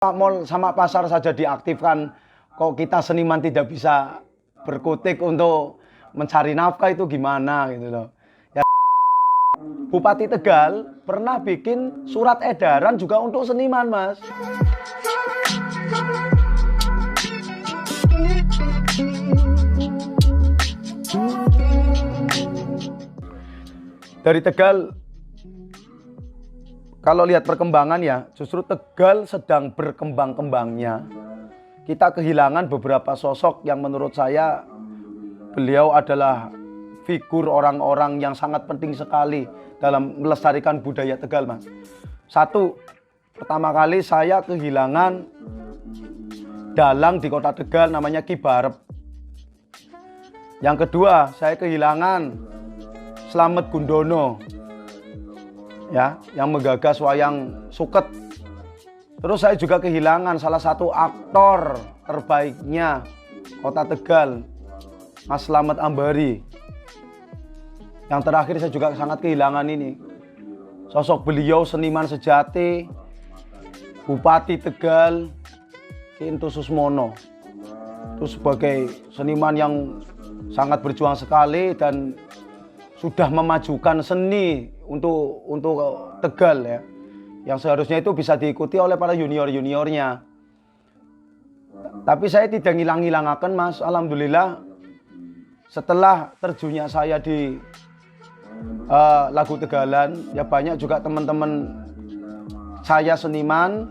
Mall sama pasar saja diaktifkan, kok kita seniman tidak bisa berkutik untuk mencari nafkah, itu gimana gitu loh. Ya, Bupati Tegal pernah bikin surat edaran juga untuk seniman, Mas. Dari Tegal, kalau lihat perkembangan ya, justru Tegal sedang berkembang-kembangnya. Kita kehilangan beberapa sosok yang menurut saya beliau adalah figur orang-orang yang sangat penting sekali dalam melestarikan budaya Tegal, Mas. Satu, pertama kali saya kehilangan dalang di kota Tegal namanya Ki Barep. Yang kedua, saya kehilangan Slamet Gundono, ya, yang menggagas wayang suket. Terus saya juga kehilangan salah satu aktor terbaiknya kota Tegal, Mas Slamet Ambari. Yang terakhir saya juga sangat kehilangan ini, sosok beliau seniman sejati, Bupati Tegal, Ki Intu Susmono. Itu sebagai seniman yang sangat berjuang sekali dan sudah memajukan seni untuk Tegal ya, yang seharusnya itu bisa diikuti oleh para junior-juniornya. Tapi saya tidak ngilang-ngilangaken, Mas. Alhamdulillah setelah terjunnya saya di lagu Tegalan, ya banyak juga teman-teman saya seniman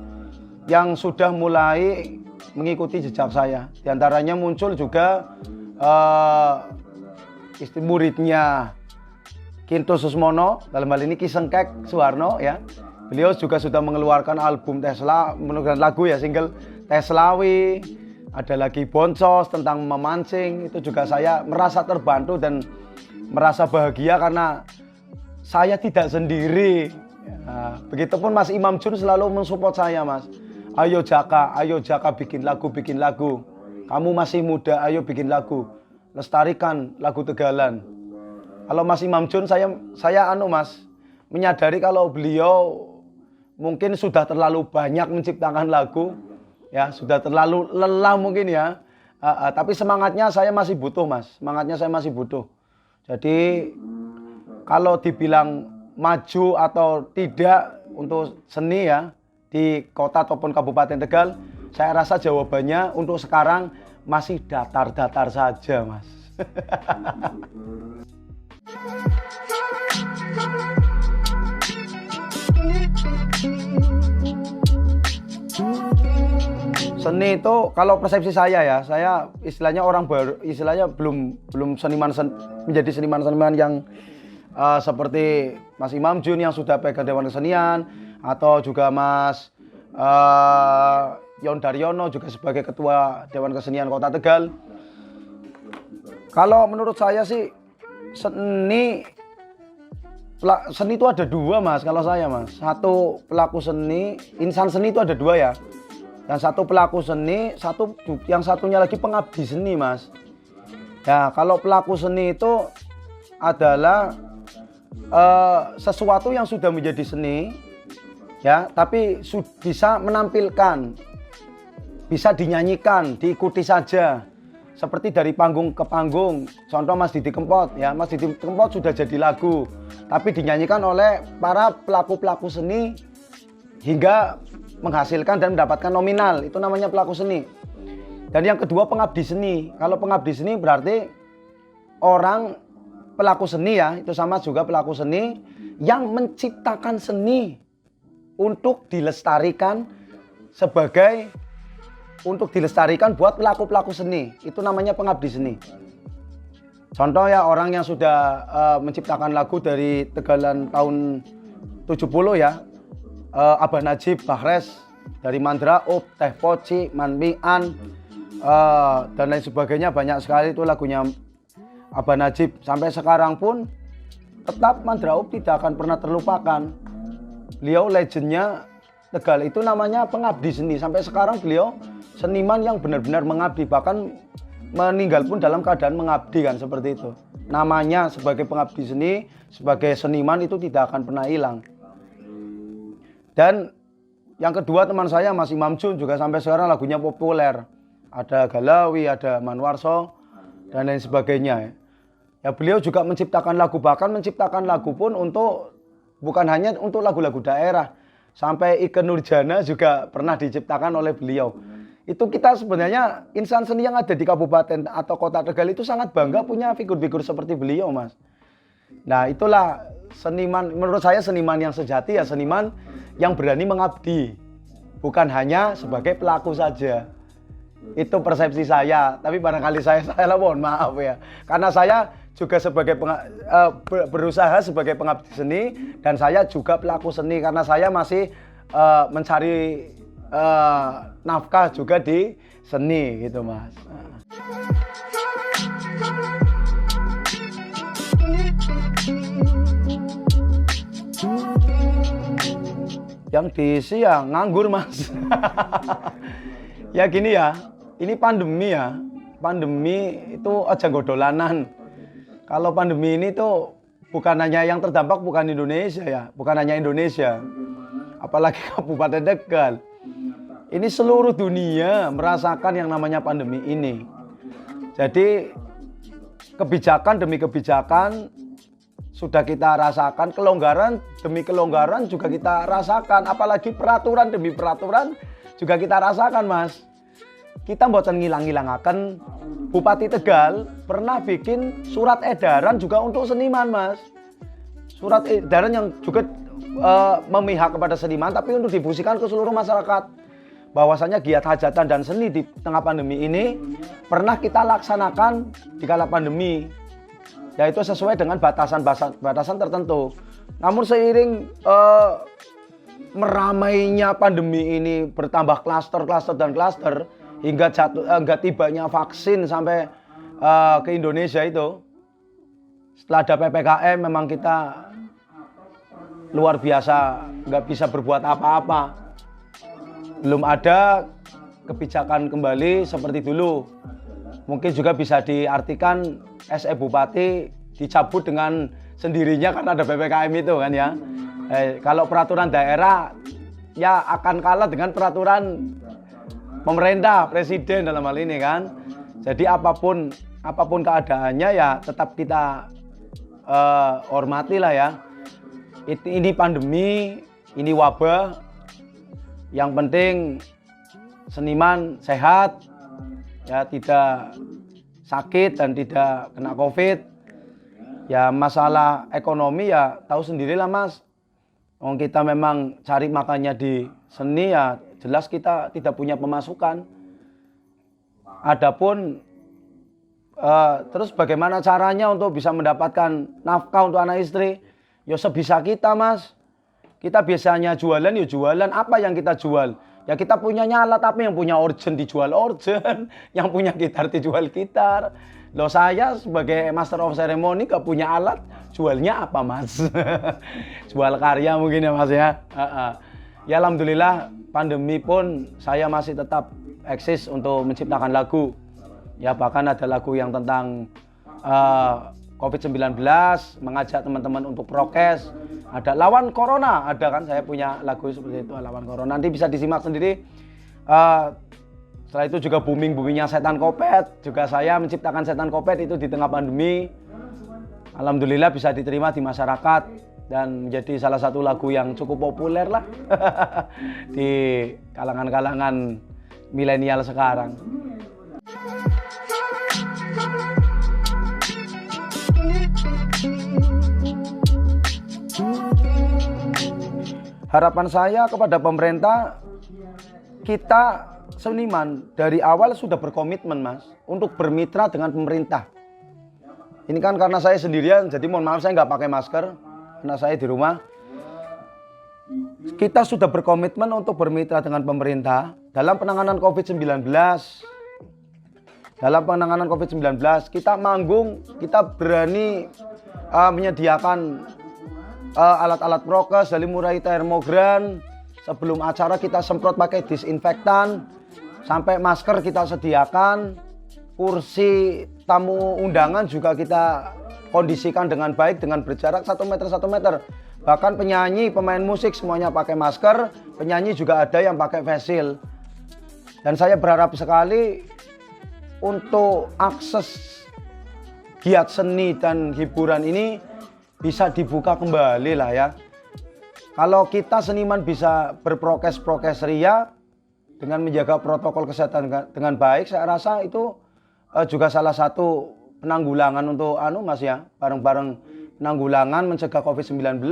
yang sudah mulai mengikuti jejak saya. Di antaranya muncul juga muridnya Ki Intu Susmono, dalam hal ini Ki Sengkek Suharno ya. Beliau juga sudah mengeluarkan album Tesla, mengeluarkan lagu ya, single Teslawi. Ada lagi Boncos tentang memancing. Itu juga saya merasa terbantu dan merasa bahagia karena saya tidak sendiri. Ya, begitupun Mas Imam Jun selalu mensupport saya, Mas. Ayo Jaka bikin lagu, bikin lagu. Kamu masih muda, ayo bikin lagu. Lestarikan lagu Tegalan. Kalau Mas Imam Jun, saya Mas, menyadari kalau beliau mungkin sudah terlalu banyak menciptakan lagu, ya sudah terlalu lelah mungkin ya. Tapi semangatnya saya masih butuh, Mas. Semangatnya saya masih butuh. Jadi kalau dibilang maju atau tidak untuk seni ya di kota ataupun Kabupaten Tegal, saya rasa jawabannya untuk sekarang masih datar-datar saja, Mas. Seni itu kalau persepsi saya ya, saya istilahnya orang baru, istilahnya belum menjadi seniman-seniman yang seperti Mas Imam Jun yang sudah pegang Dewan Kesenian, atau juga Mas Yon Daryono juga sebagai Ketua Dewan Kesenian Kota Tegal. Kalau menurut saya sih seni itu ada dua, Mas. Kalau saya, Mas, satu pelaku seni, insan seni itu ada dua ya. Dan satu pelaku seni, yang satunya lagi pengabdi seni, Mas. Ya, kalau pelaku seni itu adalah sesuatu yang sudah menjadi seni, ya, tapi bisa menampilkan, bisa dinyanyikan, diikuti saja. Seperti dari panggung ke panggung, contoh Mas Didi Kempot, ya, Mas Didi Kempot sudah jadi lagu, tapi dinyanyikan oleh para pelaku-pelaku seni hingga menghasilkan dan mendapatkan nominal, itu namanya pelaku seni. Dan yang kedua pengabdi seni. Kalau pengabdi seni berarti orang pelaku seni ya, itu sama juga pelaku seni yang menciptakan seni untuk dilestarikan buat pelaku-pelaku seni. Itu namanya pengabdi seni. Contoh ya, orang yang sudah menciptakan lagu dari Tegalan tahun 70 ya, Abah Najib, Bahres, dari Mandraub, Teh Poci, Manmian, dan lain sebagainya, banyak sekali itu lagunya Abah Najib. Sampai sekarang pun tetap Mandraub tidak akan pernah terlupakan. Beliau legendnya Tegal, itu namanya pengabdi seni. Sampai sekarang beliau seniman yang benar-benar mengabdi, bahkan meninggal pun dalam keadaan mengabdi, kan seperti itu. Namanya sebagai pengabdi seni, sebagai seniman itu tidak akan pernah hilang. Dan Yang kedua teman saya Mas Imam Jun juga sampai sekarang lagunya populer. Ada Galawi, ada Manwarso, dan lain sebagainya. Ya beliau juga menciptakan lagu, bahkan menciptakan lagu pun untuk bukan hanya untuk lagu-lagu daerah. Sampai Ikke Nurjana juga pernah diciptakan oleh beliau. Itu kita sebenarnya insan seni yang ada di kabupaten atau kota Tegal itu sangat bangga punya figur-figur seperti beliau, Mas. Nah itulah seniman, menurut saya seniman yang sejati ya seniman yang berani mengabdi. Bukan hanya sebagai pelaku saja. Itu persepsi saya, tapi barangkali saya mohon maaf ya. Karena saya juga sebagai berusaha sebagai pengabdi seni dan saya juga pelaku seni karena saya masih mencari nafkah juga di seni gitu Mas. Yang diisi ya nganggur Mas. Ya gini ya, ini pandemi ya. Pandemi itu aja godolanan. Kalau pandemi ini tuh bukan hanya yang terdampak bukan Indonesia ya, bukan hanya Indonesia. Apalagi Kabupaten Tegal. Ini seluruh dunia merasakan yang namanya pandemi ini. Jadi kebijakan demi kebijakan sudah kita rasakan, kelonggaran demi kelonggaran juga kita rasakan, apalagi peraturan demi peraturan juga kita rasakan Mas. Kita mboten ngilang-ngilangaken Bupati Tegal pernah bikin surat edaran juga untuk seniman Mas. Surat edaran yang juga memihak kepada seniman tapi untuk difusikan ke seluruh masyarakat. Bahwasanya giat hajatan dan seni di tengah pandemi ini pernah kita laksanakan di kala pandemi. Yaitu sesuai dengan batasan tertentu. Namun seiring meramainya pandemi ini bertambah klaster dan klaster hingga tibanya vaksin sampai ke Indonesia itu. Setelah ada PPKM memang kita luar biasa nggak bisa berbuat apa-apa. Belum ada kebijakan kembali seperti dulu. Mungkin juga bisa diartikan SE Bupati dicabut dengan sendirinya karena ada PPKM itu kan ya. Kalau peraturan daerah ya akan kalah dengan peraturan pemerintah, presiden dalam hal ini kan. Jadi apapun keadaannya ya tetap kita hormati lah ya. Ini pandemi, ini wabah. Yang penting seniman sehat, ya tidak sakit dan tidak kena COVID. Ya masalah ekonomi ya tahu sendirilah Mas. Kita memang cari makannya di seni ya jelas kita tidak punya pemasukan. Adapun terus bagaimana caranya untuk bisa mendapatkan nafkah untuk anak istri? Ya sebisa kita Mas. Kita biasanya jualan ya jualan. Apa yang kita jual? Ya kita punya alat, tapi yang punya organ dijual organ, yang punya gitar dijual gitar. Loh saya sebagai master of ceremony gak punya alat, jualnya apa Mas? Jual karya mungkin ya Mas ya. Ya alhamdulillah pandemi pun saya masih tetap eksis untuk menciptakan lagu. Ya bahkan ada lagu yang tentang COVID-19, mengajak teman-teman untuk prokes. Ada lawan corona, ada kan saya punya lagu seperti itu, lawan corona. Nanti bisa disimak sendiri. Setelah itu juga booming-boomingnya Setan Kopet. Juga saya menciptakan Setan Kopet itu di tengah pandemi. Alhamdulillah bisa diterima di masyarakat dan menjadi salah satu lagu yang cukup populer lah di kalangan-kalangan milenial sekarang. Harapan saya kepada pemerintah, kita seniman dari awal sudah berkomitmen Mas untuk bermitra dengan pemerintah. Ini kan karena saya sendirian, jadi mohon maaf saya nggak pakai masker karena saya di rumah. Kita sudah berkomitmen untuk bermitra dengan pemerintah dalam penanganan COVID-19. Dalam penanganan COVID-19 kita manggung, kita berani menyediakan alat-alat prokes dari mulai termogan. Sebelum acara kita semprot pakai disinfektan, sampai masker kita sediakan, kursi tamu undangan juga kita kondisikan dengan baik dengan berjarak 1 meter 1 meter. Bahkan penyanyi, pemain musik semuanya pakai masker, penyanyi juga ada yang pakai face shield. Dan saya berharap sekali untuk akses giat seni dan hiburan ini bisa dibuka kembali lah ya. Kalau kita seniman bisa berprokes-prokes ria dengan menjaga protokol kesehatan dengan baik, saya rasa itu juga salah satu penanggulangan untuk Mas ya, bareng-bareng penanggulangan mencegah COVID-19.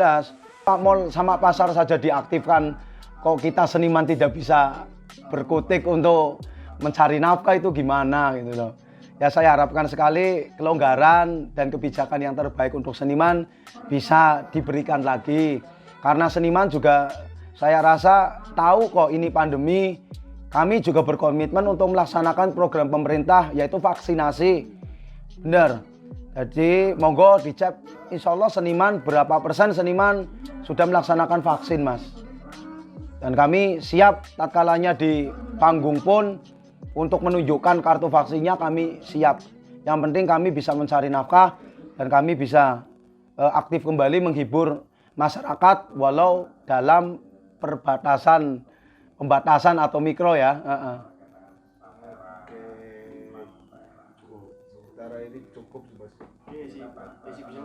Mall sama pasar saja diaktifkan, kok kita seniman tidak bisa berkutik untuk mencari nafkah, itu gimana gitu loh. Ya saya harapkan sekali kelonggaran dan kebijakan yang terbaik untuk seniman bisa diberikan lagi. Karena seniman juga saya rasa tahu kok ini pandemi, kami juga berkomitmen untuk melaksanakan program pemerintah yaitu vaksinasi. Benar. Jadi monggo dicek, insya Allah seniman berapa persen seniman sudah melaksanakan vaksin Mas. Dan kami siap tatkalanya di panggung pun untuk menunjukkan kartu vaksinnya kami siap. Yang penting kami bisa mencari nafkah dan kami bisa aktif kembali menghibur masyarakat walau dalam pembatasan atau mikro ya. Oke, sementara ini cukup Mas. Iya sih, bisa